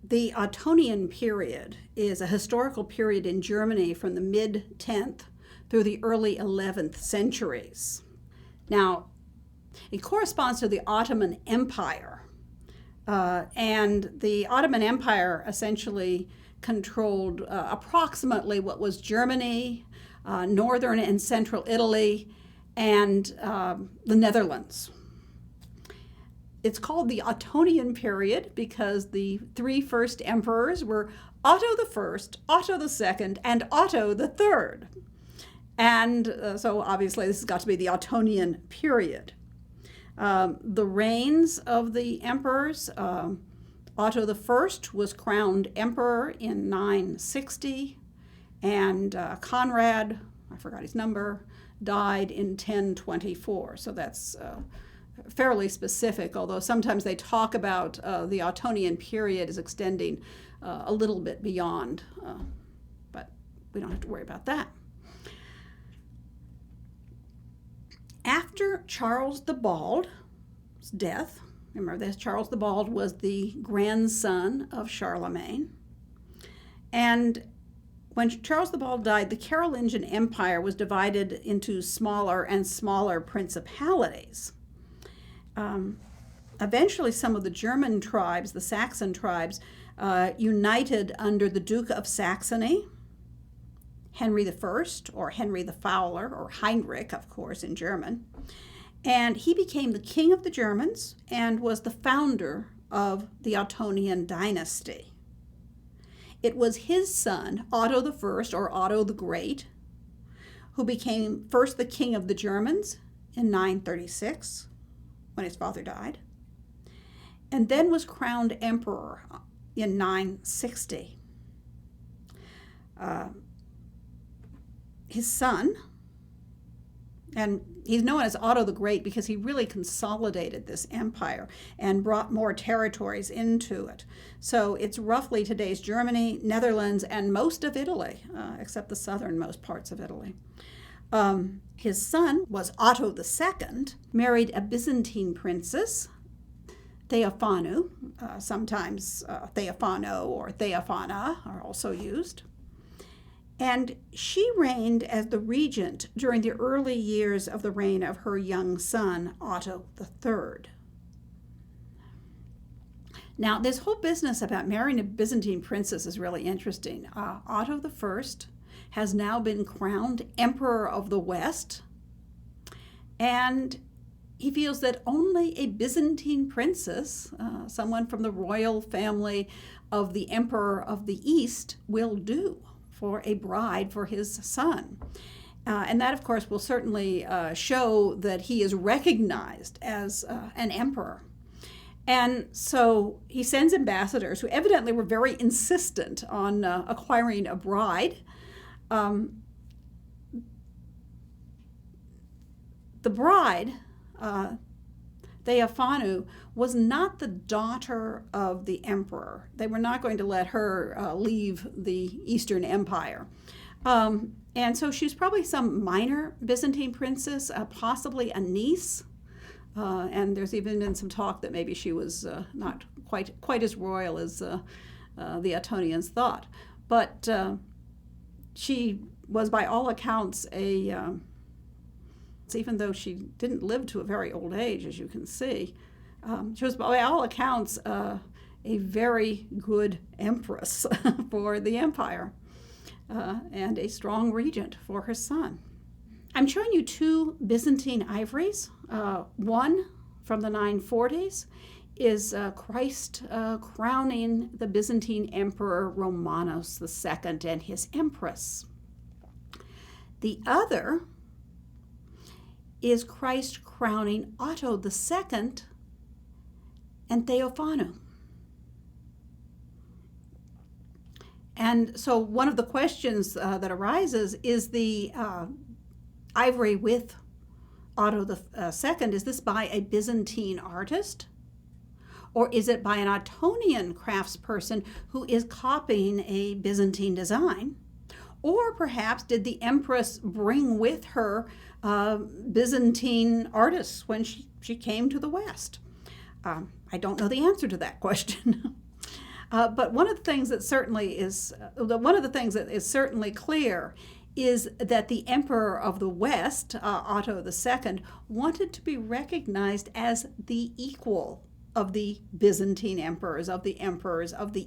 The Ottonian period is a historical period in Germany from the mid-10th through the early 11th centuries. Now, it corresponds to the Ottoman Empire, and the Ottoman Empire essentially controlled approximately what was Germany, northern and central Italy, and the Netherlands. It's called the Ottonian period because the three first emperors were Otto I, Otto II, and Otto III. And so obviously this has got to be the Ottonian period. The reigns of the emperors, Otto I was crowned emperor in 960, and Conrad, I forgot his number, died in 1024. So that's fairly specific, although sometimes they talk about the Ottonian period as extending a little bit beyond, but we don't have to worry about that. After Charles the Bald's death, remember this, Charles the Bald was the grandson of Charlemagne, and when Charles the Bald died, the Carolingian Empire was divided into smaller and smaller principalities. Eventually, some of the German tribes, the Saxon tribes, united under the Duke of Saxony, Henry I, or Henry the Fowler, or Heinrich, of course, in German. And he became the king of the Germans and was the founder of the Ottonian dynasty. It was his son, Otto I, or Otto the Great, who became first the king of the Germans in 936, when his father died, and then was crowned emperor in 960. His son, and he's known as Otto the Great because he really consolidated this empire and brought more territories into it. So it's roughly today's Germany, Netherlands, and most of Italy, except the southernmost parts of Italy. His son was Otto II, married a Byzantine princess, Theophanu, sometimes Theophano or Theophana are also used. And she reigned as the regent during the early years of the reign of her young son, Otto III. Now, this whole business about marrying a Byzantine princess is really interesting. Otto I has now been crowned Emperor of the West, and he feels that only a Byzantine princess, someone from the royal family of the Emperor of the East, will do for a bride for his son. And that, of course, will certainly show that he is recognized as an emperor. And so he sends ambassadors who evidently were very insistent on acquiring a bride. The bride, Theophanu, was not the daughter of the emperor. They were not going to let her leave the Eastern Empire. And so she's probably some minor Byzantine princess, possibly a niece. And there's even been some talk that maybe she was not quite as royal as the Ottonians thought. But she was, by all accounts, even though she didn't live to a very old age, as you can see, she was, by all accounts, a very good empress for the empire and a strong regent for her son. I'm showing you two Byzantine ivories. One from the 940s is Christ crowning the Byzantine Emperor Romanos II and his empress. The other is Christ crowning Otto II and Theophanu. And so one of the questions that arises is the ivory with Otto II, is this by a Byzantine artist? Or is it by an Ottonian craftsperson who is copying a Byzantine design? Or perhaps did the empress bring with her Byzantine artists when she came to the West? I don't know the answer to that question. But one of the things that is certainly clear is that the Emperor of the West, Otto II, wanted to be recognized as the equal of the Byzantine emperors, of the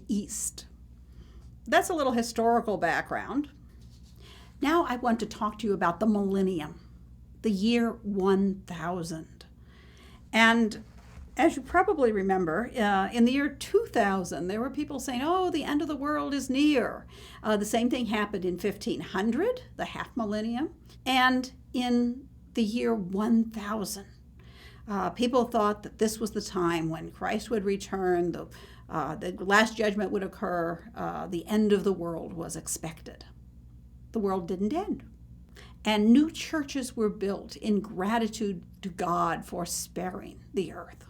East. That's a little historical background. Now I want to talk to you about the millennium, the year 1000. And as you probably remember, in the year 2000, there were people saying, oh, the end of the world is near. The same thing happened in 1500, the half millennium, and in the year 1000. People thought that this was the time when Christ would return, the last judgment would occur, the end of the world was expected. The world didn't end. And new churches were built in gratitude to God for sparing the earth.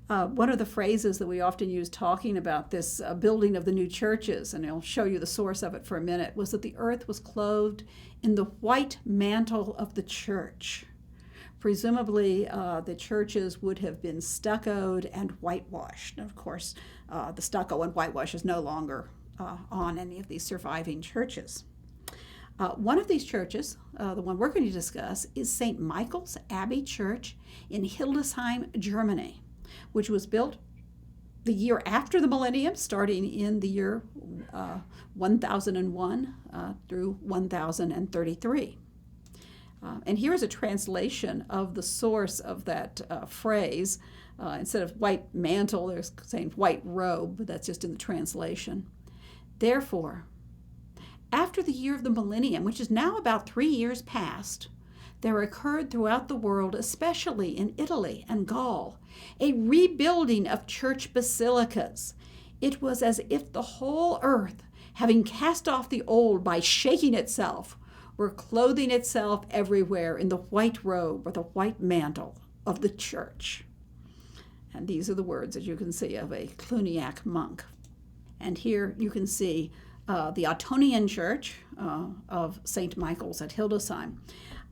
One of the phrases that we often use talking about this building of the new churches, and I'll show you the source of it for a minute, was that the earth was clothed in the white mantle of the church. Presumably, the churches would have been stuccoed and whitewashed. And of course, the stucco and whitewash is no longer on any of these surviving churches. One of these churches, the one we're going to discuss, is St. Michael's Abbey Church in Hildesheim, Germany, which was built the year after the millennium, starting in the year 1001 through 1033. And here is a translation of the source of that phrase. Instead of white mantle, they're saying white robe, but that's just in the translation. Therefore, after the year of the millennium, which is now about 3 years past, there occurred throughout the world, especially in Italy and Gaul, a rebuilding of church basilicas. It was as if the whole earth, having cast off the old by shaking itself, were clothing itself everywhere in the white robe or the white mantle of the church. And these are the words, as you can see, of a Cluniac monk. And here you can see the Ottonian Church of St. Michael's at Hildesheim.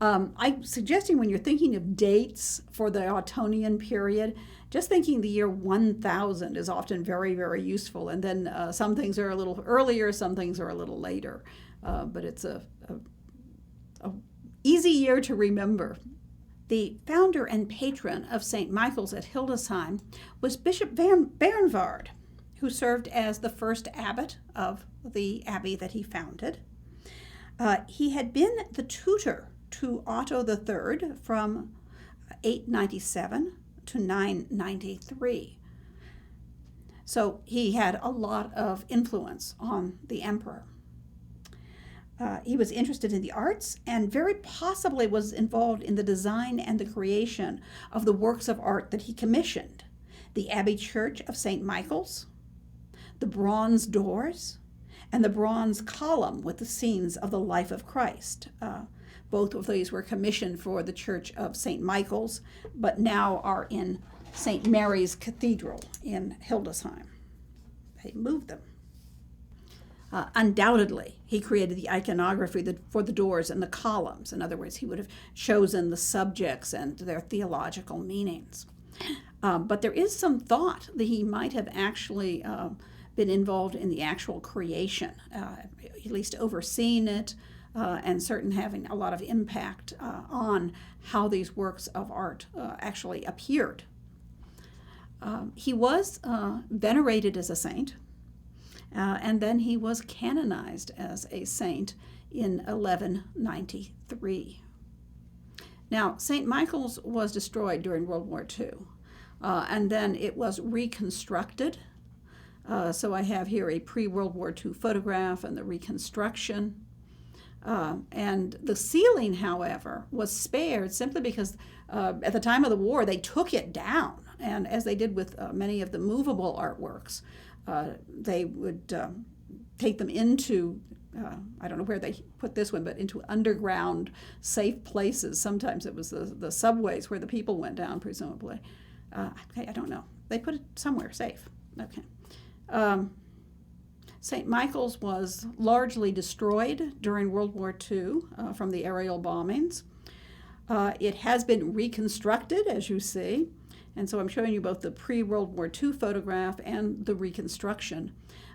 I'm suggesting when you're thinking of dates for the Ottonian period, just thinking the year 1000 is often very, very useful. And then some things are a little earlier, some things are a little later. But it's a easy year to remember. The founder and patron of St. Michael's at Hildesheim was Bishop Bernward, who served as the first abbot of the abbey that he founded. He had been the tutor to Otto III from 897 to 993. So he had a lot of influence on the emperor. He was interested in the arts and very possibly was involved in the design and the creation of the works of art that he commissioned. The Abbey Church of St. Michael's, the bronze doors, and the bronze column with the scenes of the life of Christ. Both of these were commissioned for the Church of St. Michael's, but now are in St. Mary's Cathedral in Hildesheim. They moved them. Undoubtedly, he created the iconography for the doors and the columns. In other words, he would have chosen the subjects and their theological meanings. But there is some thought that he might have actually been involved in the actual creation, at least overseeing it, and certainly having a lot of impact on how these works of art actually appeared. He was venerated as a saint. And then he was canonized as a saint in 1193. Now, St. Michael's was destroyed during World War II, and then it was reconstructed. So I have here a pre-World War II photograph and the reconstruction. And the ceiling, however, was spared simply because at the time of the war, they took it down. And as they did with many of the movable artworks, they would take them into, I don't know where they put this one, but into underground safe places. Sometimes it was the subways where the people went down, presumably. I don't know. They put it somewhere safe. Okay. St. Michael's was largely destroyed during World War II from the aerial bombings. It has been reconstructed, as you see, And so I'm showing you both the pre-World War II photograph and the reconstruction.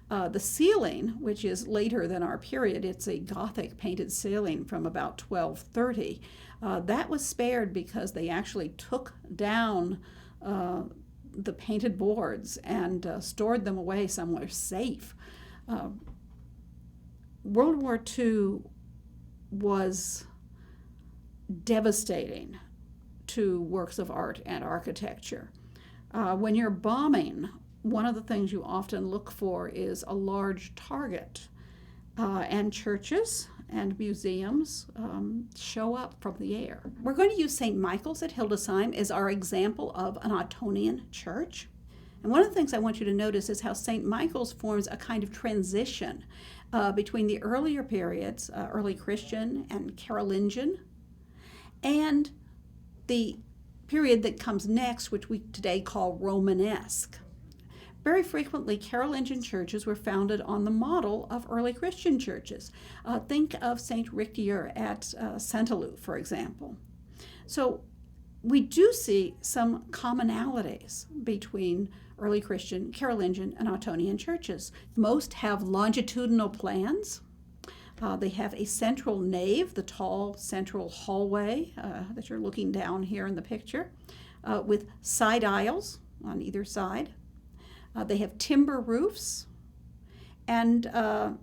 The ceiling, which is later than our period, it's a Gothic painted ceiling from about 1230. That was spared because they actually took down the painted boards and stored them away somewhere safe. World War II was devastating to works of art and architecture. When you're bombing, one of the things you often look for is a large target, and churches and museums show up from the air. We're going to use St. Michael's at Hildesheim as our example of an Ottonian church. And one of the things I want you to notice is how St. Michael's forms a kind of transition between the earlier periods, early Christian and Carolingian, and the period that comes next, which we today call Romanesque. Very frequently, Carolingian churches were founded on the model of early Christian churches. Think of St. Richier at Saint-Lô, for example. So we do see some commonalities between early Christian, Carolingian, and Ottonian churches. Most have longitudinal plans. They have a central nave, the tall central hallway that you're looking down here in the picture, with side aisles on either side. They have timber roofs, and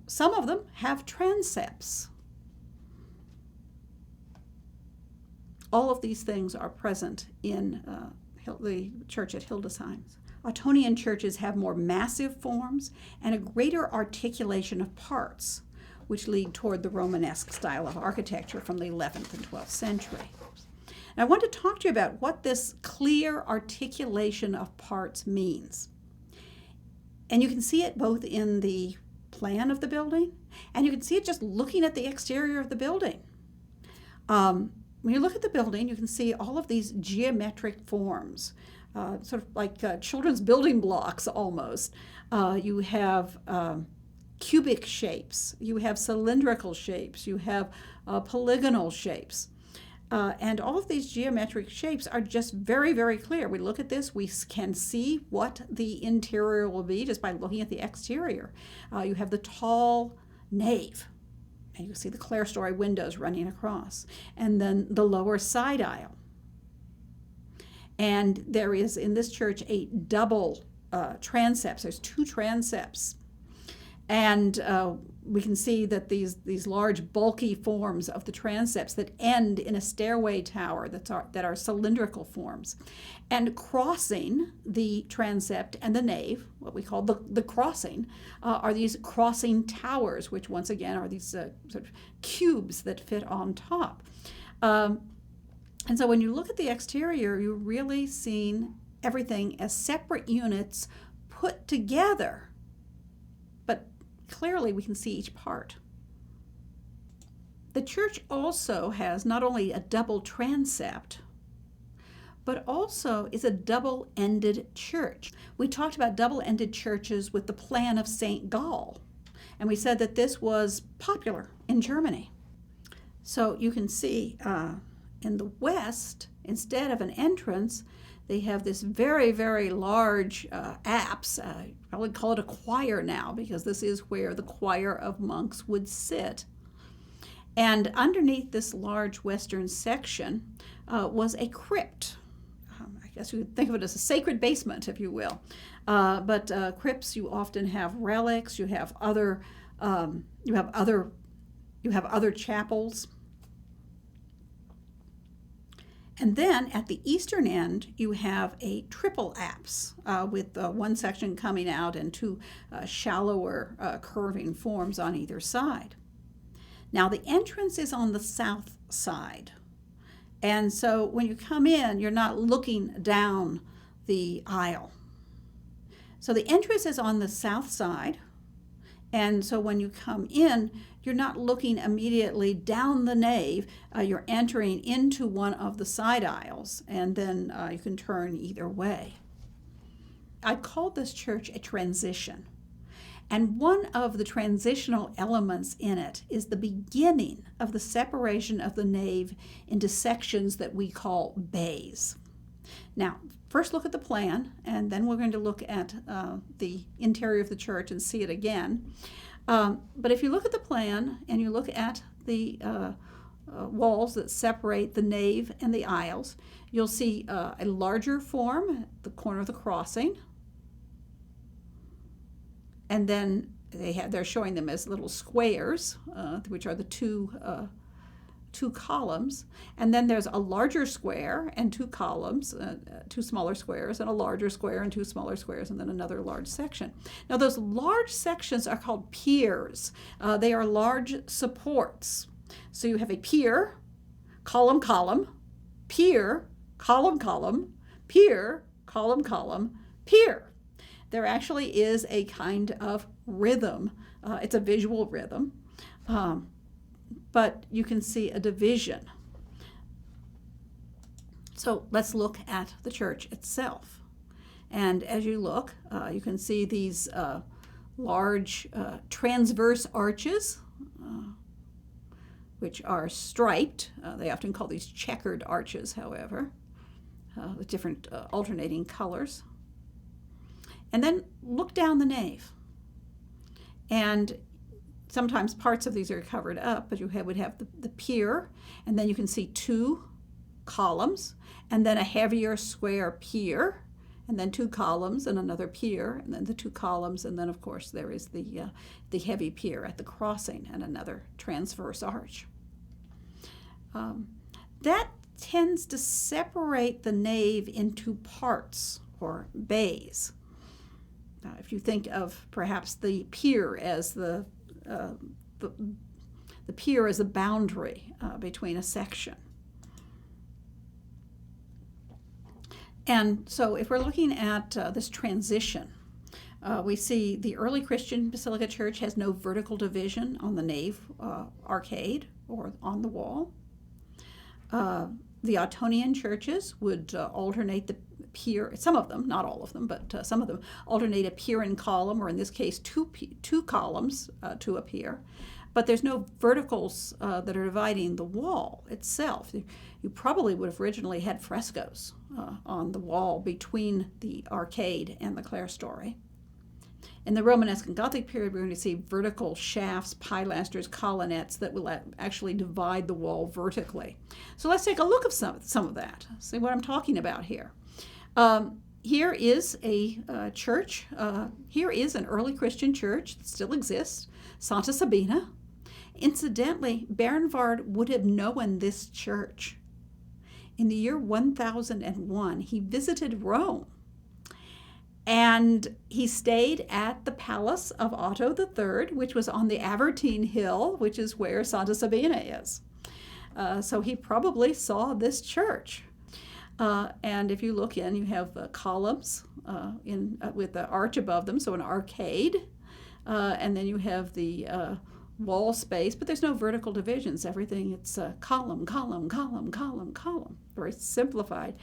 some of them have transepts. All of these things are present in the church at Hildesheim. Ottonian churches have more massive forms and a greater articulation of parts, which lead toward the Romanesque style of architecture from the 11th and 12th century. And I want to talk to you about what this clear articulation of parts means. And you can see it both in the plan of the building, and you can see it just looking at the exterior of the building. When you look at the building, you can see all of these geometric forms, sort of like children's building blocks almost. You have cubic shapes, you have cylindrical shapes, you have polygonal shapes. And all of these geometric shapes are just very, very clear. We look at this, we can see what the interior will be just by looking at the exterior. You have the tall nave, and you see the clerestory windows running across, and then the lower side aisle. And there is in this church a double transepts. There's two transepts. And we can see that these large bulky forms of the transepts that end in a stairway tower that are cylindrical forms. And crossing the transept and the nave, what we call the crossing, are these crossing towers, which once again are these sort of cubes that fit on top. And so when you look at the exterior, you're really seeing everything as separate units put together. But clearly we can see each part. The church also has not only a double transept, but also is a double-ended church. We talked about double-ended churches with the plan of St. Gall, and we said that this was popular in Germany. So you can see in the west, instead of an entrance, they have this very, very large apse. I would call it a choir now, because this is where the choir of monks would sit. And underneath this large western section was a crypt. I guess you would think of it as a sacred basement, if you will. But crypts, you often have relics. You have other chapels. And then at the eastern end, you have a triple apse with one section coming out and two shallower curving forms on either side. Now the entrance is on the south side. And so when you come in, you're not looking down the aisle. So the entrance is on the south side. And so when you come in, you're not looking immediately down the nave. You're entering into one of the side aisles, and then you can turn either way. I called this church a transition. And one of the transitional elements in it is the beginning of the separation of the nave into sections that we call bays. Now, first look at the plan, and then we're going to look at the interior of the church and see it again. But if you look at the plan and you look at the walls that separate the nave and the aisles, you'll see a larger form at the corner of the crossing. And then they're showing them as little squares, which are the two columns. And then there's a larger square and two columns, two smaller squares, and a larger square and two smaller squares, and then another large section. Now, those large sections are called piers. They are large supports. So you have a pier, column, column, pier, column, column, pier, column, column, pier. There actually is a kind of rhythm. It's a visual rhythm, but you can see a division. So let's look at the church itself. And as you look, you can see these large transverse arches, which are striped. They often call these checkered arches, however, with different alternating colors. And then look down the nave. And sometimes parts of these are covered up, but you would have the pier, and then you can see two columns, and then a heavier square pier, and then two columns and another pier, and then the two columns, and then of course there is the heavy pier at the crossing and another transverse arch. That tends to separate the nave into parts or bays. If you think of perhaps the pier as the pier as a boundary between a section. And so if we're looking at this transition, we see the early Christian Basilica Church has no vertical division on the nave arcade or on the wall. The Ottonian churches would alternate the pier, some of them, not all of them, but some of them alternate a pier and column, or in this case, two columns to a pier. But there's no verticals that are dividing the wall itself. You probably would have originally had frescoes on the wall between the arcade and the clerestory. In the Romanesque and Gothic period, we're going to see vertical shafts, pilasters, colonnettes that will actually divide the wall vertically. So let's take a look at some of that. See what I'm talking about here. Here is a church. Here is an early Christian church that still exists, Santa Sabina. Incidentally, Bernward would have known this church. In the year 1001, he visited Rome. And he stayed at the palace of Otto III, which was on the Avertine Hill, which is where Santa Sabina is. So he probably saw this church. And if you look in, you have columns with the arch above them, so an arcade. And then you have the wall space, but there's no vertical divisions. Everything, it's column, column, column, column, column. Very simplified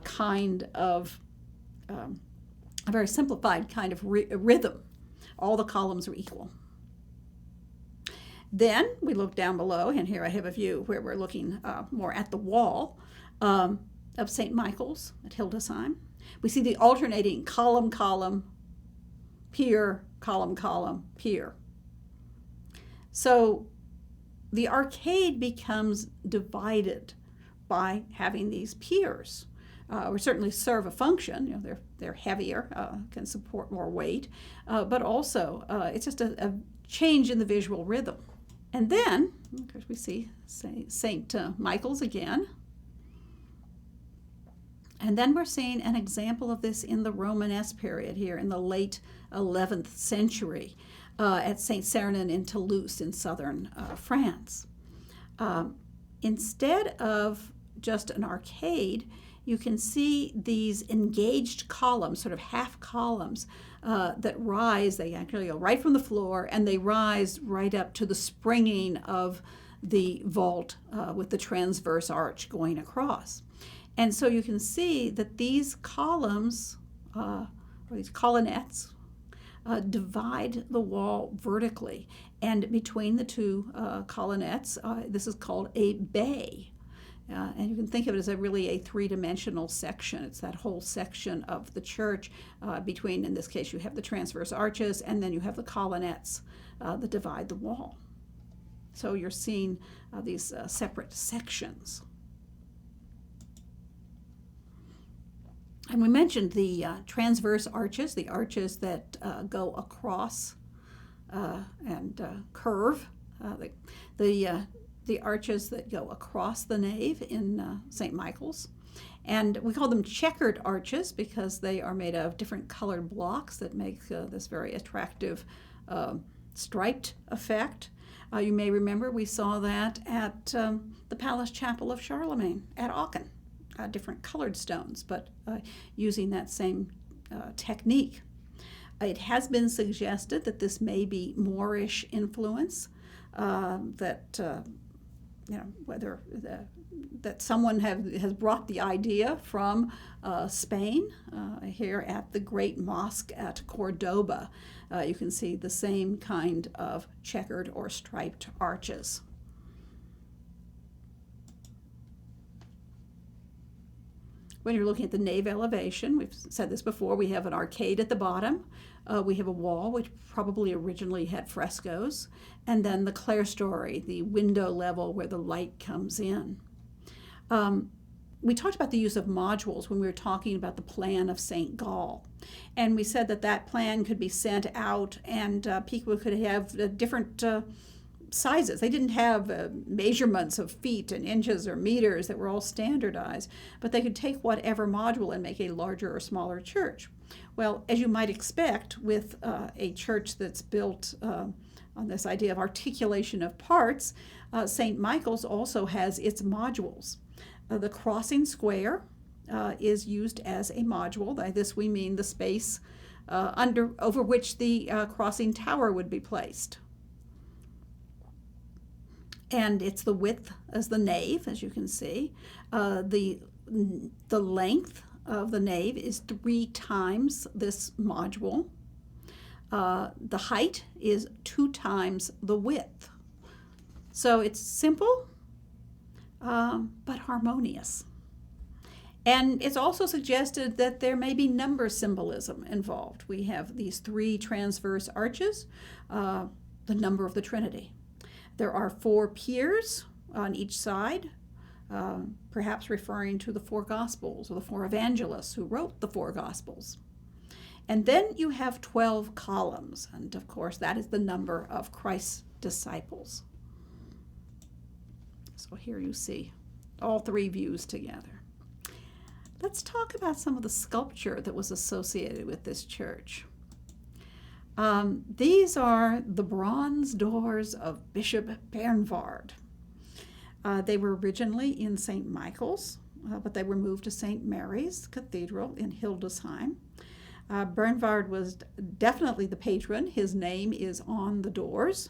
kind of a very simplified kind of rhythm. All the columns are equal. Then we look down below, and here I have a view where we're looking more at the wall of St. Michael's at Hildesheim. We see the alternating column, column, pier, column, column, pier. So the arcade becomes divided by having these piers. Or certainly serve a function. You know, they're heavier, can support more weight, but also it's just a change in the visual rhythm. And then, of course, we see St. Michael's again. And then we're seeing an example of this in the Romanesque period here in the late 11th century at St. Sernin in Toulouse in southern France. Instead of just an arcade, you can see these engaged columns, sort of half columns, that rise. They actually go right from the floor, and they rise right up to the springing of the vault with the transverse arch going across. And so you can see that these columns, or these colonnettes, divide the wall vertically. And between the two colonnettes, this is called a bay. And you can think of it as really a three-dimensional section. It's that whole section of the church between, in this case, you have the transverse arches, and then you have the colonnettes that divide the wall. So you're seeing these separate sections. And we mentioned the transverse arches, the arches that go across and curve. The arches that go across the nave in St. Michael's. And we call them checkered arches because they are made of different colored blocks that make this very attractive striped effect. You may remember we saw that at the Palace Chapel of Charlemagne at Aachen. Different colored stones, but using that same technique. It has been suggested that this may be Moorish influence, whether that someone has brought the idea from Spain here at the Great Mosque at Cordoba. You can see the same kind of checkered or striped arches. When you're looking at the nave elevation, we've said this before, we have an arcade at the bottom. We have a wall which probably originally had frescoes, and then the clerestory, the window level where the light comes in. We talked about the use of modules when we were talking about the plan of St. Gall, and we said that that plan could be sent out, and people could have different sizes. They didn't have measurements of feet and inches or meters that were all standardized, but they could take whatever module and make a larger or smaller church. Well, as you might expect with a church that's built on this idea of articulation of parts, St. Michael's also has its modules. The crossing square is used as a module. By this we mean the space over which the crossing tower would be placed. And it's the width as the nave, as you can see. The length of the nave is 3 times this module. The height is 2 times the width. So it's simple, but harmonious. And it's also suggested that there may be number symbolism involved. We have these 3 transverse arches, the number of the Trinity. There are 4 piers on each side, perhaps referring to the 4 Gospels or the 4 evangelists who wrote the 4 Gospels. And then you have 12 columns, and of course that is the number of Christ's disciples. So here you see all 3 views together. Let's talk about some of the sculpture that was associated with this church. These are the bronze doors of Bishop Bernward. They were originally in St. Michael's, but they were moved to St. Mary's Cathedral in Hildesheim. Bernward was definitely the patron. His name is on the doors.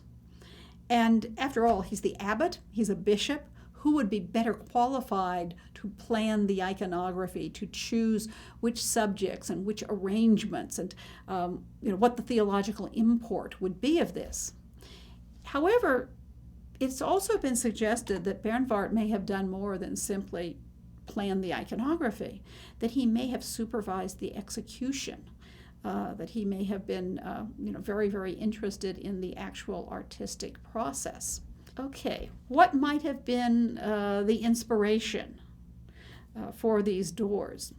And after all, he's the abbot, he's a bishop. Who would be better qualified to plan the iconography, to choose which subjects and which arrangements and what the theological import would be of this? However, it's also been suggested that Bernward may have done more than simply plan the iconography, that he may have supervised the execution, that he may have been very, very interested in the actual artistic process. Okay, what might have been the inspiration for these doors?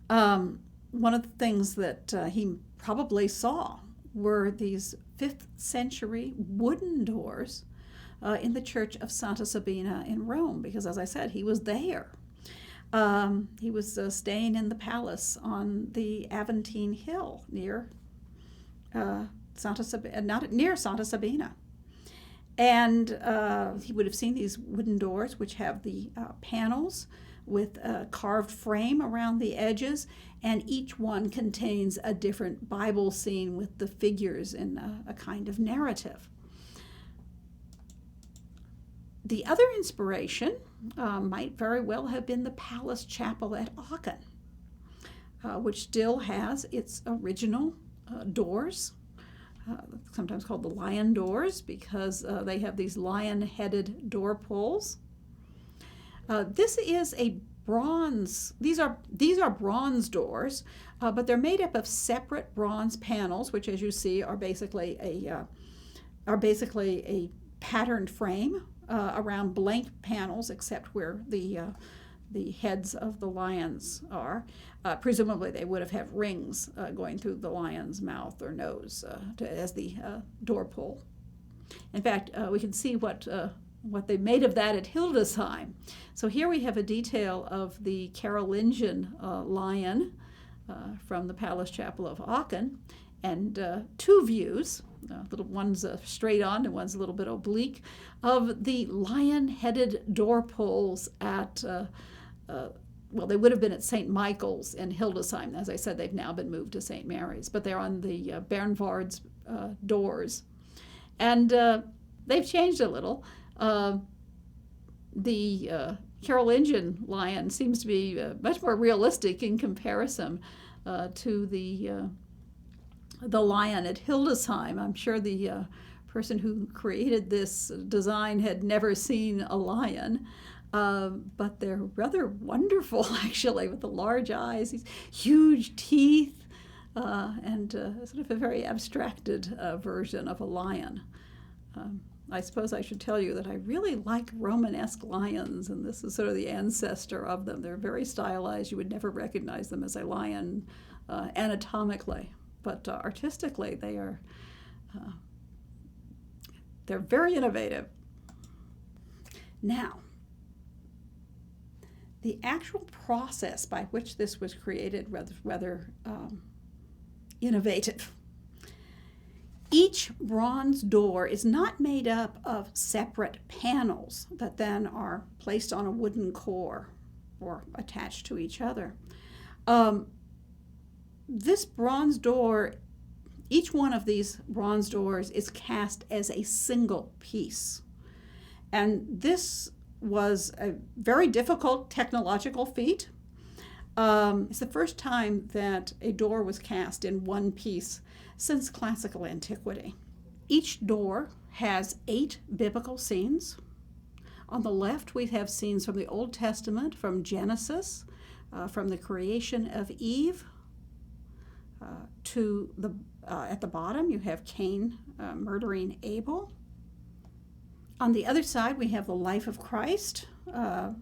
One of the things that he probably saw were these 5th century wooden doors in the Church of Santa Sabina in Rome, because as I said, he was there. He was staying in the palace on the Aventine Hill near Santa Sabina. And he would have seen these wooden doors, which have the panels with a carved frame around the edges, and each one contains a different Bible scene with the figures in a kind of narrative. The other inspiration might very well have been the Palace Chapel at Aachen, which still has its original doors. Sometimes called the lion doors because they have these lion-headed door pulls. This is a bronze. These are bronze doors, but they're made up of separate bronze panels, which, as you see, are basically a patterned frame around blank panels, except where the heads of the lions are. Presumably, they would have had rings going through the lion's mouth or nose as the door pull. In fact, we can see what they made of that at Hildesheim. So here we have a detail of the Carolingian lion from the Palace Chapel of Aachen, and two views, one's straight on and one's a little bit oblique, of the lion-headed door pulls at, they would have been at St. Michael's in Hildesheim. As I said, they've now been moved to St. Mary's, but they're on the Bernward's doors. And they've changed a little. The Carolingian lion seems to be much more realistic in comparison to the lion at Hildesheim. I'm sure the person who created this design had never seen a lion, but they're rather wonderful, actually, with the large eyes, these huge teeth, and sort of a very abstracted version of a lion. I suppose I should tell you that I really like Romanesque lions, and this is sort of the ancestor of them. They're very stylized. You would never recognize them as a lion anatomically, but artistically they're very innovative. Now, the actual process by which this was created rather innovative. Each bronze door is not made up of separate panels that then are placed on a wooden core or attached to each other. This bronze door, each one of these bronze doors is cast as a single piece. And this was a very difficult technological feat. It's the first time that a door was cast in one piece since classical antiquity. Each door has 8 biblical scenes. On the left, we have scenes from the Old Testament, from Genesis, from the creation of Eve, to at the bottom, you have Cain murdering Abel. On the other side, we have the life of Christ,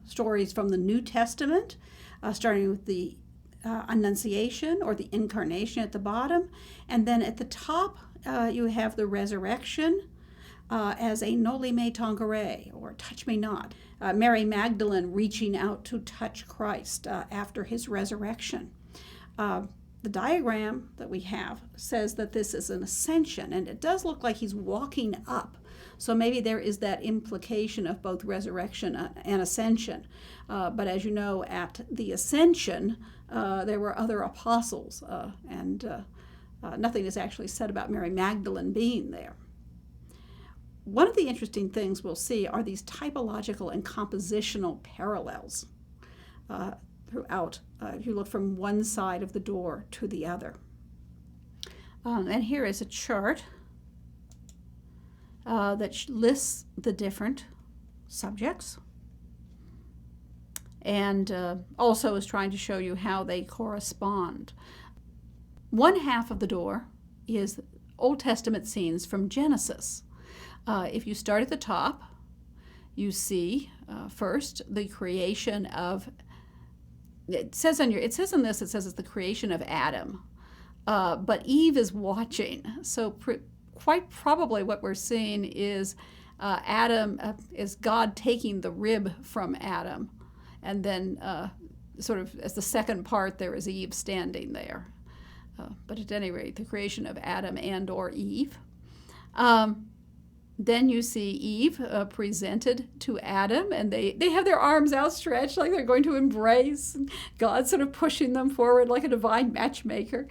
stories from the New Testament, starting with the Annunciation or the Incarnation at the bottom. And then at the top, you have the resurrection as a Noli me tangere, or touch me not. Mary Magdalene reaching out to touch Christ after his resurrection. The diagram that we have says that this is an ascension, and it does look like he's walking up. So maybe there is that implication of both resurrection and ascension. But as you know, at the ascension, there were other apostles, and nothing is actually said about Mary Magdalene being there. One of the interesting things we'll see are these typological and compositional parallels throughout. If you look from one side of the door to the other. And here is a chart that lists the different subjects, and also is trying to show you how they correspond. One half of the door is Old Testament scenes from Genesis. If you start at the top, you see first the creation of. It says in this. It says it's the creation of Adam, but Eve is watching. So quite probably what we're seeing is Adam is God taking the rib from Adam, and then sort of as the second part there is Eve standing there. But at any rate, the creation of Adam and or Eve. Then you see Eve presented to Adam, and they have their arms outstretched like they're going to embrace. God sort of pushing them forward like a divine matchmaker.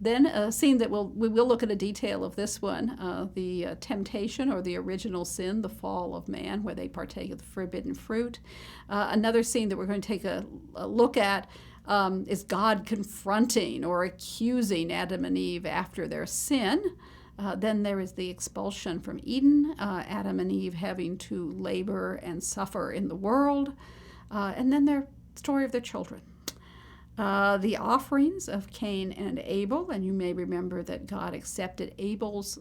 Then a scene that we will look at a detail of this one, the temptation or the original sin, the fall of man, where they partake of the forbidden fruit. Another scene that we're going to take a look at is God confronting or accusing Adam and Eve after their sin. Then there is the expulsion from Eden, Adam and Eve having to labor and suffer in the world, and then their story of their children. The offerings of Cain and Abel, and you may remember that God accepted Abel's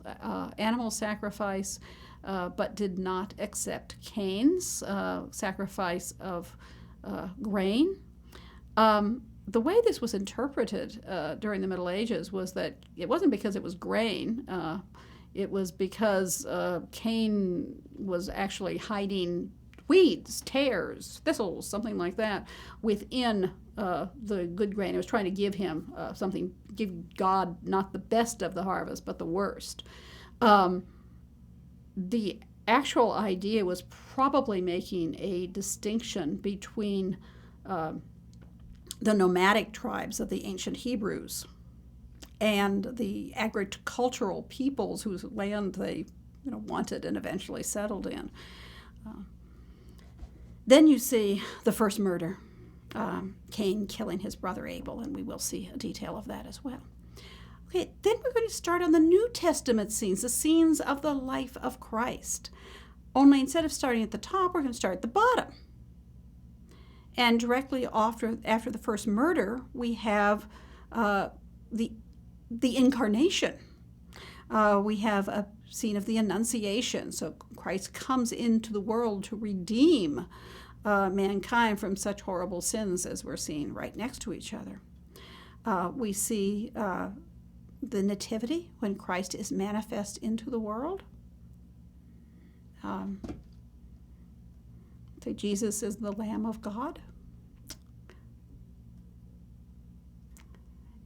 animal sacrifice, but did not accept Cain's sacrifice of grain. The way this was interpreted during the Middle Ages was that it wasn't because it was grain. It was because Cain was actually hiding weeds, tares, thistles, something like that, within the good grain. It was trying to give him something, give God not the best of the harvest, but the worst. The actual idea was probably making a distinction between the nomadic tribes of the ancient Hebrews and the agricultural peoples whose land they wanted and eventually settled in. Then you see the first murder, Cain killing his brother Abel, and we will see a detail of that as well. Okay, then we're going to start on the New Testament scenes, the scenes of the life of Christ. Only instead of starting at the top, we're going to start at the bottom. And directly after the first murder, we have the incarnation. We have a scene of the Annunciation. So Christ comes into the world to redeem mankind from such horrible sins as we're seeing right next to each other. We see the Nativity, when Christ is manifest into the world. Say Jesus is the Lamb of God.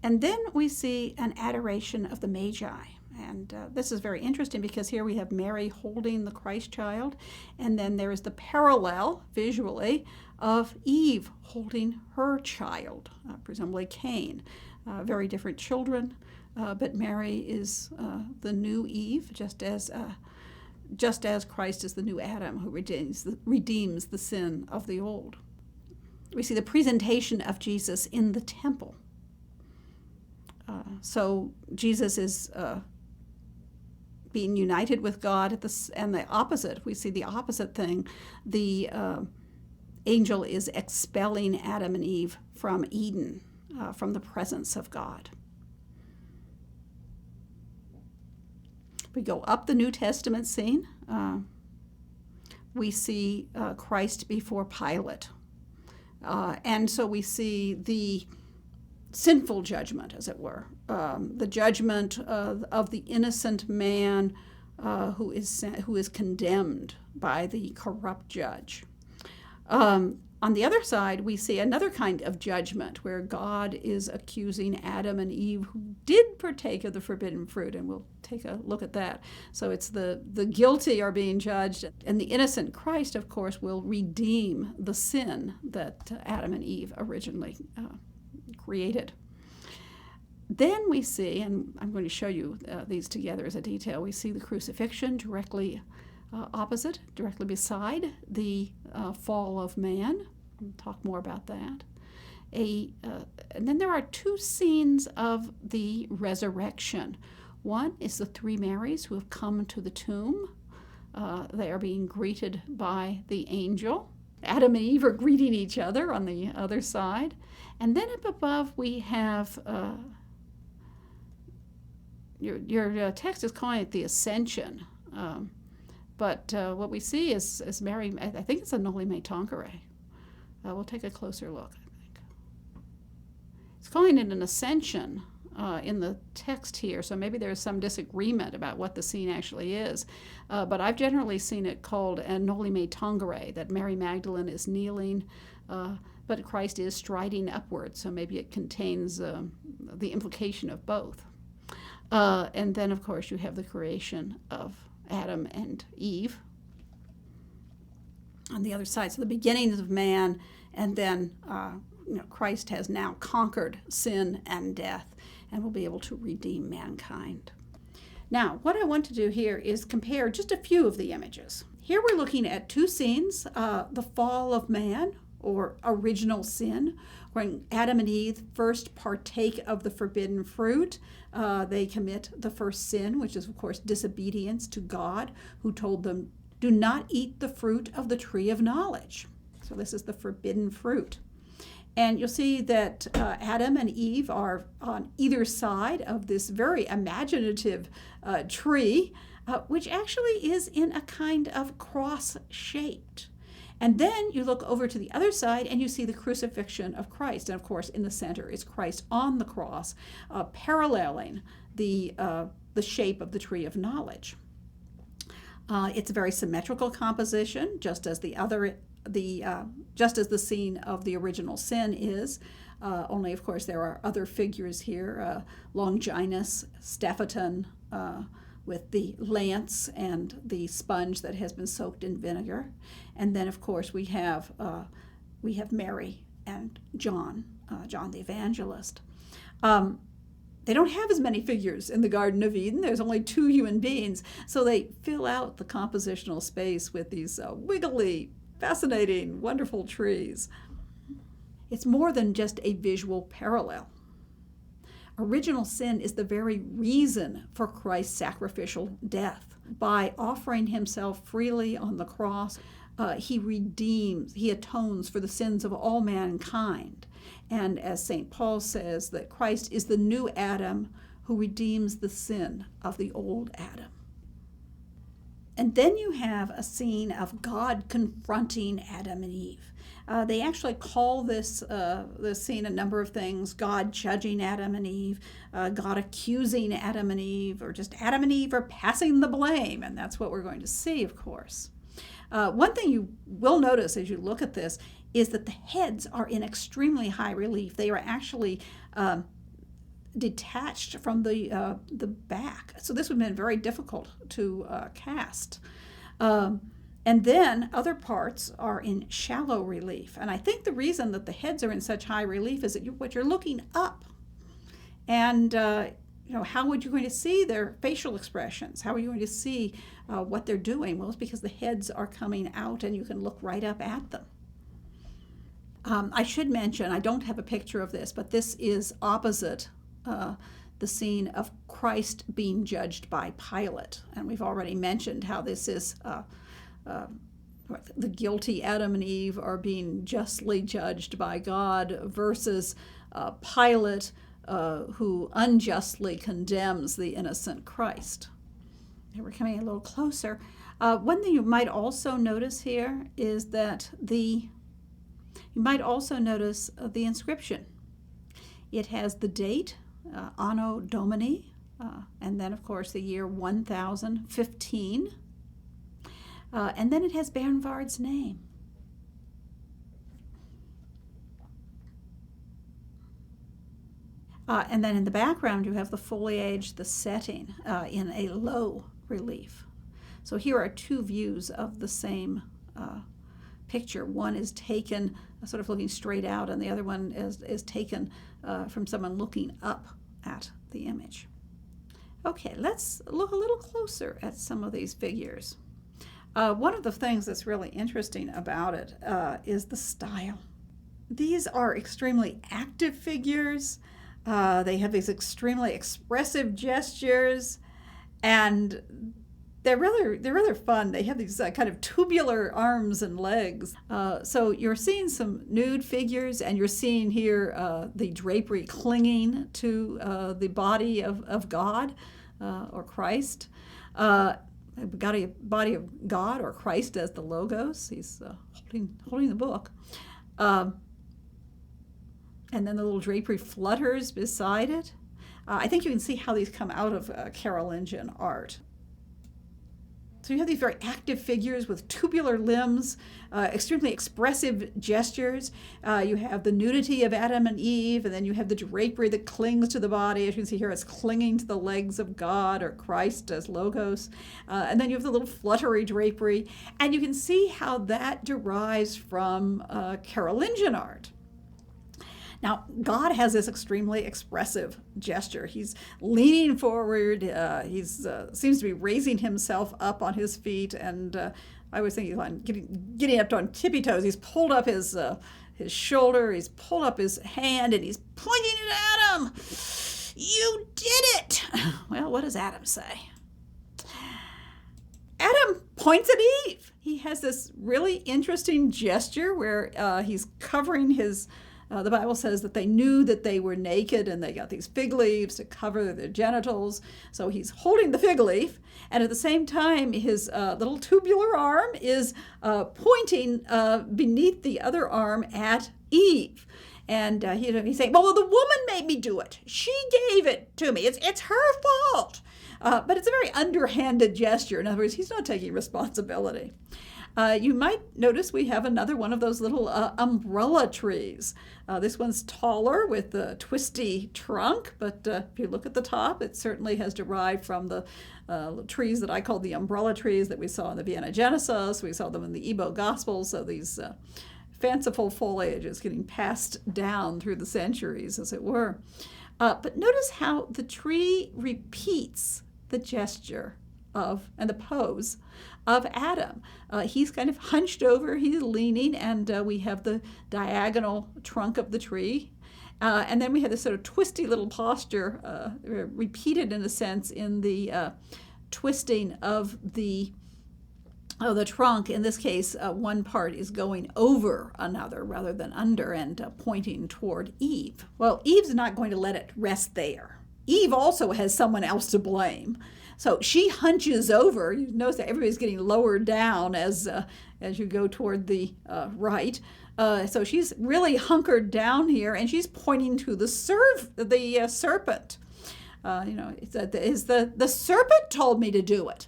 And then we see an adoration of the Magi. And this is very interesting because here we have Mary holding the Christ child, and then there is the parallel, visually, of Eve holding her child, presumably Cain. Very different children, but Mary is the new Eve, just as Christ is the new Adam who redeems the sin of the old. We see the presentation of Jesus in the temple. So Jesus is being united with God and the opposite. We see the opposite thing. The angel is expelling Adam and Eve from Eden, from the presence of God. We go up the New Testament scene. We see Christ before Pilate. And so we see the sinful judgment, as it were, the judgment of the innocent man who is condemned by the corrupt judge. On the other side, we see another kind of judgment where God is accusing Adam and Eve, who did partake of the forbidden fruit, and we'll take a look at that. So it's the guilty are being judged, and the innocent Christ, of course, will redeem the sin that Adam and Eve originally created. Then we see, and I'm going to show you these together as a detail, we see the crucifixion directly opposite, directly beside the fall of man. We'll talk more about that. And then there are two scenes of the resurrection. One is the three Marys who have come to the tomb. They are being greeted by the angel. Adam and Eve are greeting each other on the other side. And then up above we have, your text is calling it the Ascension. But what we see is Mary, I think it's a Noli Me Tangere. We'll take a closer look, I think. It's calling it an ascension in the text here, so maybe there's some disagreement about what the scene actually is. But I've generally seen it called a Noli Me Tangere, that Mary Magdalene is kneeling, but Christ is striding upward, so maybe it contains the implication of both. And then, of course, you have the creation of Adam and Eve on the other side. So the beginnings of man, and then Christ has now conquered sin and death and will be able to redeem mankind. Now, what I want to do here is compare just a few of the images. Here we're looking at two scenes, the fall of man, or original sin. When Adam and Eve first partake of the forbidden fruit, they commit the first sin, which is, of course, disobedience to God, who told them, do not eat the fruit of the tree of knowledge. So this is the forbidden fruit. And you'll see that Adam and Eve are on either side of this very imaginative tree, which actually is in a kind of cross-shaped. And then you look over to the other side and you see the crucifixion of Christ. And of course, in the center is Christ on the cross, paralleling the shape of the tree of knowledge. It's a very symmetrical composition, just as just as the scene of the original sin is. Only, of course, there are other figures here: Longinus, Stephaton, with the lance and the sponge that has been soaked in vinegar, and then, of course, we have Mary and John the Evangelist. They don't have as many figures in the Garden of Eden. There's only 2 human beings, so they fill out the compositional space with these wiggly, fascinating, wonderful trees. It's more than just a visual parallel. Original sin is the very reason for Christ's sacrificial death. By offering himself freely on the cross, he atones for the sins of all mankind. And as St. Paul says, that Christ is the new Adam who redeems the sin of the old Adam. And then you have a scene of God confronting Adam and Eve. They actually call this scene a number of things: God judging Adam and Eve, God accusing Adam and Eve, or just Adam and Eve are passing the blame. And that's what we're going to see, of course. One thing you will notice as you look at this is that the heads are in extremely high relief. They are actually detached from the back. So this would have been very difficult to cast. And then other parts are in shallow relief. And I think the reason that the heads are in such high relief is that you're looking up. And how would you going to see their facial expressions? How are you going to see what they're doing? Well, it's because the heads are coming out and you can look right up at them. I should mention, I don't have a picture of this, but this is opposite the scene of Christ being judged by Pilate. And we've already mentioned how this is the guilty Adam and Eve are being justly judged by God versus Pilate, who unjustly condemns the innocent Christ. And we're coming a little closer. One thing you might also notice here is that you might also notice the inscription. It has the date, Anno Domini, and then, of course, the year 1015. And then it has Bernward's name. And then in the background, you have the foliage, the setting in a low relief. So here are 2 views of the same picture. One is taken sort of looking straight out, and the other one is taken from someone looking up at the image. Okay, let's look a little closer at some of these figures. One of the things that's really interesting about it is the style. These are extremely active figures. They have these extremely expressive gestures, and they're rather fun. They have these kind of tubular arms and legs. So you're seeing some nude figures, and you're seeing here the drapery clinging to the body of God or Christ. We've got a body of God or Christ as the logos. He's holding the book. And then the little drapery flutters beside it. I think you can see how these come out of Carolingian art. So you have these very active figures with tubular limbs, extremely expressive gestures. You have the nudity of Adam and Eve, and then you have the drapery that clings to the body. As you can see here, it's clinging to the legs of God or Christ as logos. And then you have the little fluttery drapery. And you can see how that derives from Carolingian art. Now, God has this extremely expressive gesture. He's leaning forward. He seems to be raising himself up on his feet and I was thinking on getting up on tippy toes. He's pulled up his shoulder, he's pulled up his hand, and he's pointing it at him. You did it! Well, what does Adam say? Adam points at Eve. He has this really interesting gesture where he's covering his, the Bible says that they knew that they were naked and they got these fig leaves to cover their genitals. So he's holding the fig leaf, and at the same time his little tubular arm is pointing beneath the other arm at Eve. And he's saying, well, the woman made me do it. She gave it to me. It's her fault. But it's a very underhanded gesture. In other words, he's not taking responsibility. You might notice we have another one of those little umbrella trees. This one's taller with a twisty trunk, but if you look at the top, it certainly has derived from the trees that I call the umbrella trees that we saw in the Vienna Genesis. We saw them in the Igbo Gospels, so these fanciful foliage is getting passed down through the centuries, as it were. But notice how the tree repeats the gesture of and the pose of Adam. He's kind of hunched over, he's leaning, and we have the diagonal trunk of the tree. And then we have this sort of twisty little posture repeated in a sense in the twisting of the trunk. In this case, one part is going over another rather than under and pointing toward Eve. Well, Eve's not going to let it rest there. Eve also has someone else to blame. So she hunches over. You notice that everybody's getting lowered down as you go toward the right. So she's really hunkered down here, and she's pointing to the serpent. The serpent told me to do it.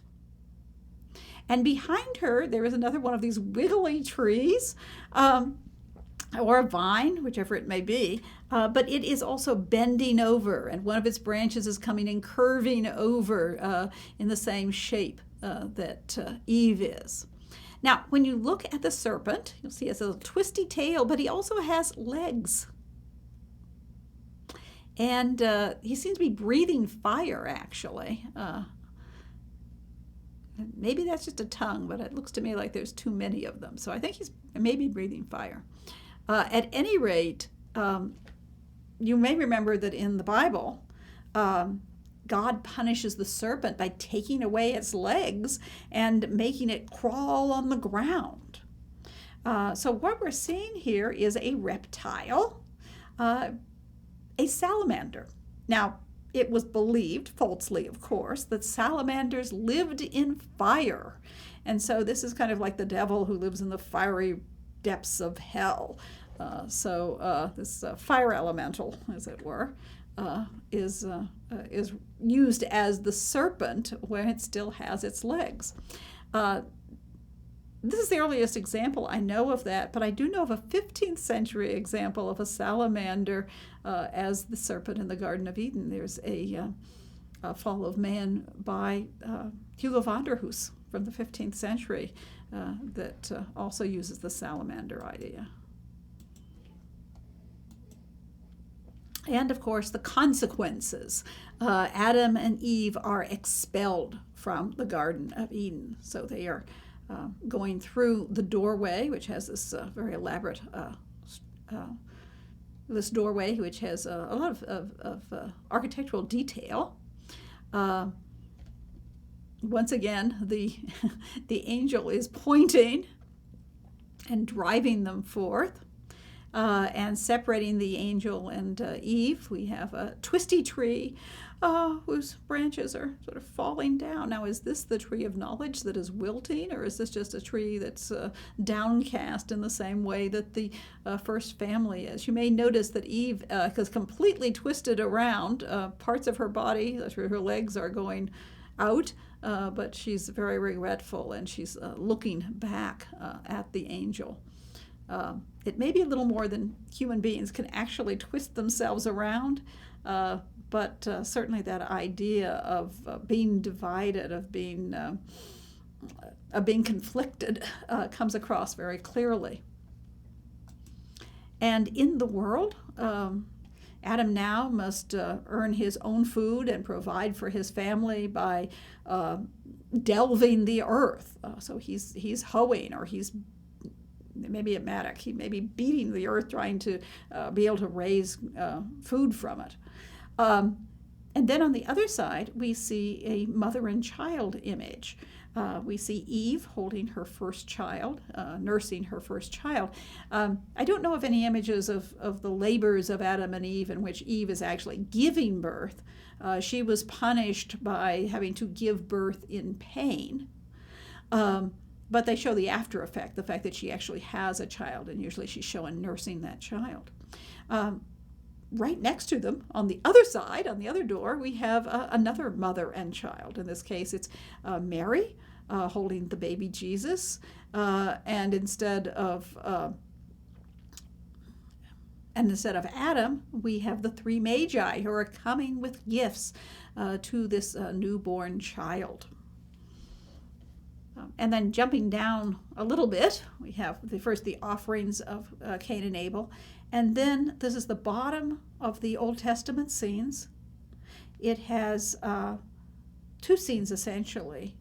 And behind her, there is another one of these wiggly trees, or a vine, whichever it may be, but it is also bending over, and one of its branches is coming and curving over in the same shape that Eve is. Now, when you look at the serpent, you'll see he has a twisty tail, but he also has legs. And he seems to be breathing fire, actually. Maybe that's just a tongue, but it looks to me like there's too many of them. So I think he's maybe breathing fire. At any rate, you may remember that in the Bible, God punishes the serpent by taking away its legs and making it crawl on the ground. So what we're seeing here is a reptile, a salamander. Now, it was believed, falsely of course, that salamanders lived in fire. And so this is kind of like the devil who lives in the fiery depths of hell. This fire elemental, as it were, is used as the serpent when it still has its legs. This is the earliest example I know of that, but I do know of a 15th century example of a salamander as the serpent in the Garden of Eden. There's a Fall of Man by Hugo van der Hoos from the 15th century that also uses the salamander idea. And of course, the consequences. Adam and Eve are expelled from the Garden of Eden. So they are going through the doorway, which has this very elaborate, this doorway, which has a lot of architectural detail. Once again, the angel is pointing and driving them forth. And separating the angel and Eve, we have a twisty tree whose branches are sort of falling down. Now, is this the tree of knowledge that is wilting, or is this just a tree that's downcast in the same way that the first family is? You may notice that Eve is completely twisted around. Parts of her body, her legs are going out, but she's very regretful, and she's looking back at the angel. It may be a little more than human beings can actually twist themselves around, but certainly that idea of being divided, of being conflicted, comes across very clearly. And in the world, Adam now must earn his own food and provide for his family by delving the earth. So he's hoeing, or he's maybe a mattock. He may be beating the earth, trying to be able to raise food from it. And then on the other side, we see a mother and child image. We see Eve holding her first child, nursing her first child. I don't know of any images of the labors of Adam and Eve in which Eve is actually giving birth. She was punished by having to give birth in pain. But they show the after effect, the fact that she actually has a child, and usually she's shown nursing that child. Right next to them, on the other side, on the other door, we have another mother and child. In this case, it's Mary holding the baby Jesus, and instead of Adam, we have the three magi who are coming with gifts to this newborn child. And then jumping down a little bit, we have first the offerings of Cain and Abel. And then this is the bottom of the Old Testament scenes. It has two scenes, essentially.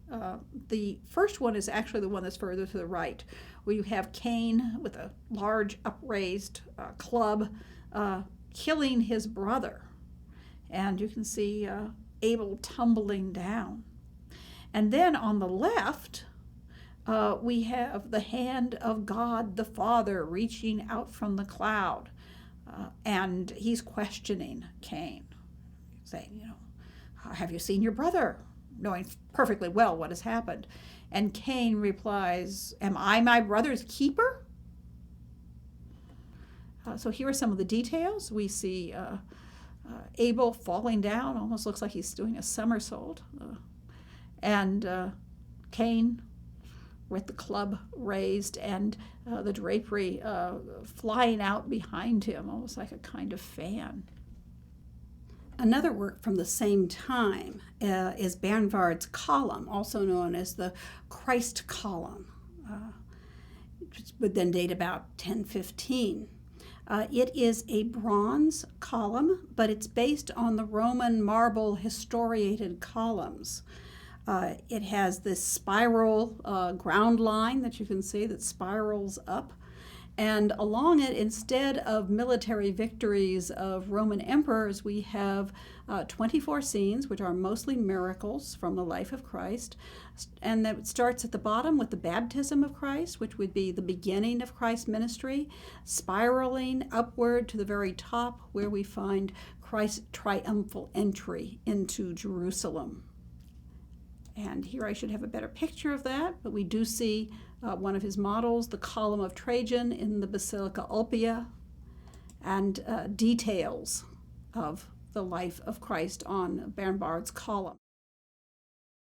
The first one is actually the one that's further to the right, where you have Cain with a large upraised club killing his brother. And you can see Abel tumbling down. And then on the left, we have the hand of God the Father reaching out from the cloud. And he's questioning Cain, saying, have you seen your brother? Knowing perfectly well what has happened. And Cain replies, am I my brother's keeper? So here are some of the details. We see Abel falling down, almost looks like he's doing a somersault. And Cain with the club raised, and the drapery flying out behind him, almost like a kind of fan. Another work from the same time is Bernward's column, also known as the Christ column, which would then date about 1015. It is a bronze column, but it's based on the Roman marble historiated columns. It has this spiral ground line that you can see that spirals up. And along it, instead of military victories of Roman emperors, we have 24 scenes, which are mostly miracles from the life of Christ. And that starts at the bottom with the baptism of Christ, which would be the beginning of Christ's ministry, spiraling upward to the very top, where we find Christ's triumphal entry into Jerusalem. And here I should have a better picture of that, but we do see one of his models, the column of Trajan in the Basilica Ulpia, and details of the life of Christ on Bernward's column.